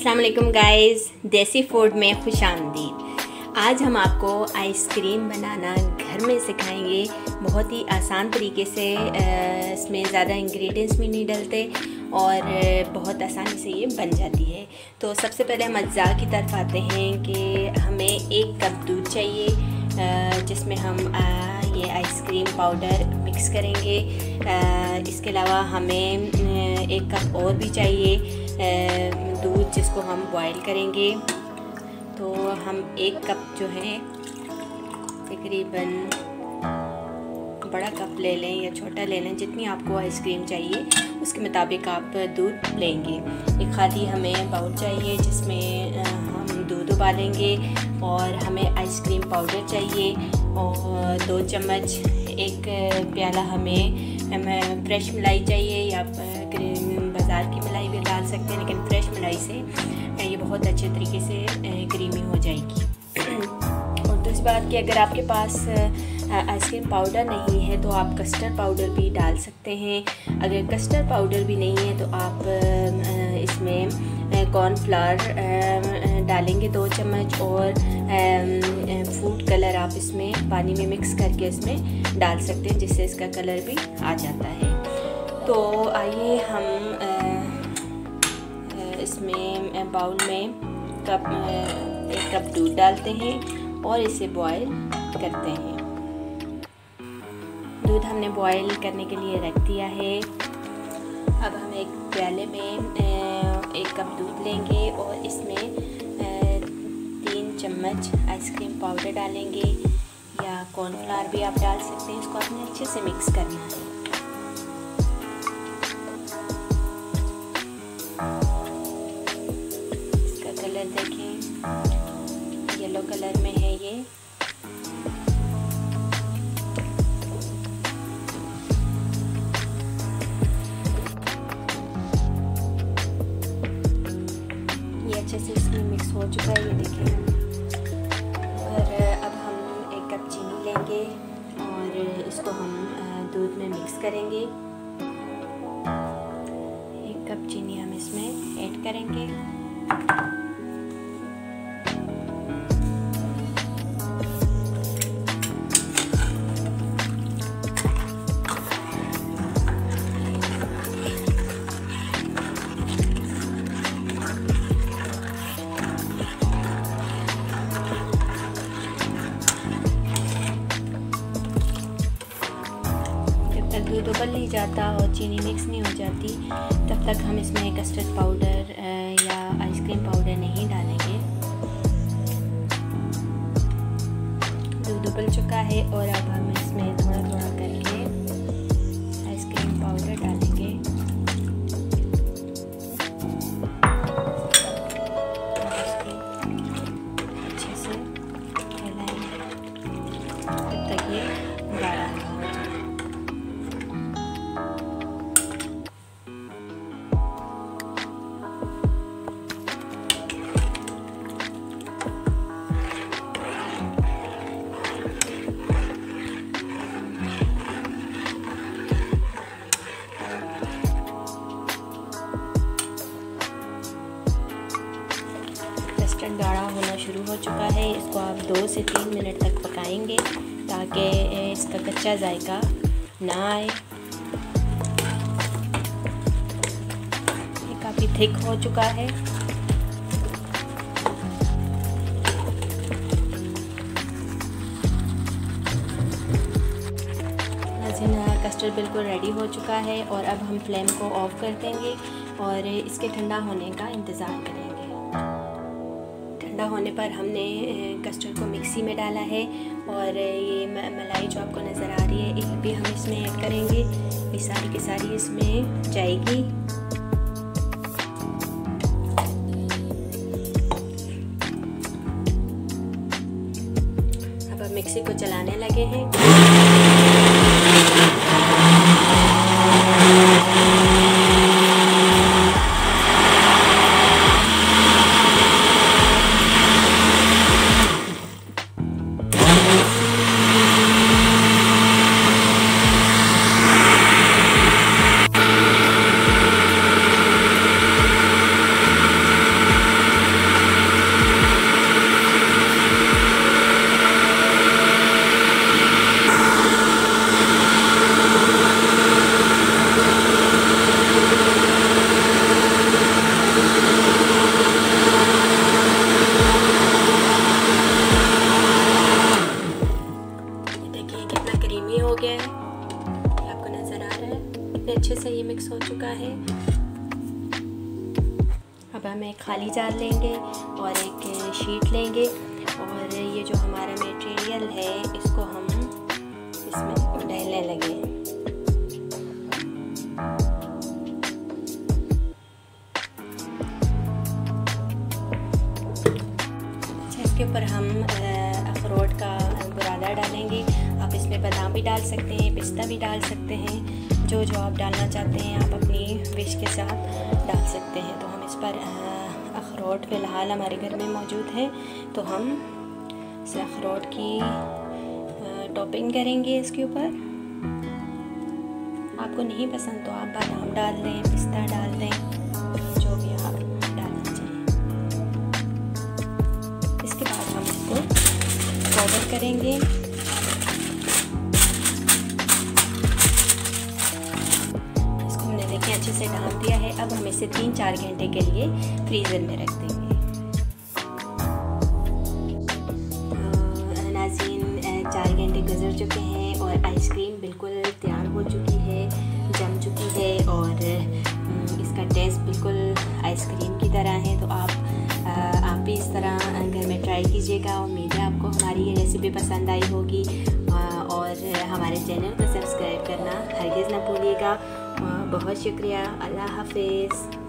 अस्सलाम वालेकुम गाइस, देसी फूड में खुशामदीद। आज हम आपको आइसक्रीम बनाना घर में सिखाएंगे, बहुत ही आसान तरीके से। इसमें ज़्यादा इंग्रेडिएंट्स भी नहीं डलते और बहुत आसानी से ये बन जाती है। तो सबसे पहले हम अज्जा की तरफ आते हैं कि हमें 1 कप दूध चाहिए, जिसमें हम ये आइसक्रीम पाउडर मिक्स करेंगे। इसके अलावा हमें 1 कप और भी चाहिए दूध, जिसको हम बॉईल करेंगे। तो हम 1 कप जो है तकरीबन बड़ा कप ले लें या छोटा ले लें, जितनी आपको आइसक्रीम चाहिए उसके मुताबिक आप दूध लेंगे। एक खाली हमें बाउल चाहिए जिसमें हम दूध उबालेंगे, और हमें आइसक्रीम पाउडर चाहिए और 2 चम्मच। 1 प्याला हमें फ्रेश मलाई चाहिए, या बाज़ार की मलाई भी डाल सकते हैं, लेकिन फ्रेश मलाई से ये बहुत अच्छे तरीके से क्रीमी हो जाएगी। और दूसरी बात कि अगर आपके पास आइसक्रीम पाउडर नहीं है तो आप कस्टर्ड पाउडर भी डाल सकते हैं। अगर कस्टर्ड पाउडर भी नहीं है तो आप इसमें कॉर्नफ्लावर डालेंगे 2 चम्मच, और फूड कलर आप इसमें पानी में मिक्स करके इसमें डाल सकते हैं, जिससे इसका कलर भी आ जाता है। तो आइए हम इसमें बाउल में 1 कप दूध डालते हैं और इसे बॉईल करते हैं। दूध हमने बॉईल करने के लिए रख दिया है। अब हम एक प्याले में 1 कप दूध लेंगे और इसमें 3 चम्मच आइसक्रीम पाउडर डालेंगे, या कॉर्नफ्लावर भी आप डाल सकते हैं। इसको आपने अच्छे से मिक्स करना है। इसका कलर देखें, येलो कलर में है ये। अच्छे से इसमें मिक्स हो चुका है, ये देखिए। और अब हम 1 कप चीनी लेंगे और इसको हम दूध में मिक्स करेंगे। 1 कप चीनी हम इसमें ऐड करेंगे। दूध उबल नहीं जाता और चीनी मिक्स नहीं हो जाती, तब तक हम इसमें कस्टर्ड पाउडर या आइसक्रीम पाउडर नहीं डालेंगे। दूध उबल चुका है और अब हम इसमें थोड़ा थोड़ा करके आइसक्रीम पाउडर डालेंगे। अच्छे से मिलाएंगे तब तक ये गाढ़ा हो जाए। कस्टर्ड गाढ़ा होना शुरू हो चुका है। इसको आप 2 से 3 मिनट तक पकाएंगे ताकि इसका कच्चा जायका ना आए। ये काफ़ी थिक हो चुका है। कस्टर्ड बिल्कुल रेडी हो चुका है और अब हम फ्लेम को ऑफ कर देंगे और इसके ठंडा होने का इंतज़ार करेंगे। ठंडा होने पर हमने कस्टर्ड को मिक्सी में डाला है, और ये मलाई जो आपको नज़र आ रही है ये भी हम इसमें ऐड करेंगे। ये सारी की सारी इसमें जाएगी। अब हम मिक्सी को चलाने लगे हैं। एक खाली जार लेंगे और एक शीट लेंगे और ये जो हमारा मटेरियल है इसको हम इसमें डालने लगे। अच्छा, इसके ऊपर हम अखरोट का बुरादा डालेंगे। आप इसमें बादाम भी डाल सकते हैं, पिस्ता भी डाल सकते हैं, जो आप डालना चाहते हैं आप अपनी विश के साथ डाल सकते हैं। तो हम इस पर अखरोट फ़िलहाल हमारे घर में मौजूद है, तो हम इस अखरोट की टॉपिंग करेंगे इसके ऊपर। आपको नहीं पसंद तो आप बादाम डाल दें, पिस्ता डाल दें, जो भी आप डालना चाहिए। इसके बाद हम इसको पाउडर करेंगे। इसको हमने देखिए अच्छे से डाल दिया है। अब हम इसे 3-4 घंटे के लिए फ्रीज़र में रख देंगे। नाज़रीन, 4 घंटे गुजर चुके हैं और आइसक्रीम बिल्कुल तैयार हो चुकी है, जम चुकी है और इसका टेस्ट बिल्कुल आइसक्रीम की तरह है। तो आप भी इस तरह घर में ट्राई कीजिएगा। उम्मीद है आपको हमारी ये रेसिपी पसंद आई होगी और हमारे चैनल को सब्सक्राइब करना हरगिज़ ना भूलिएगा। बहुत शुक्रिया। अल्लाह हाफ़िज़।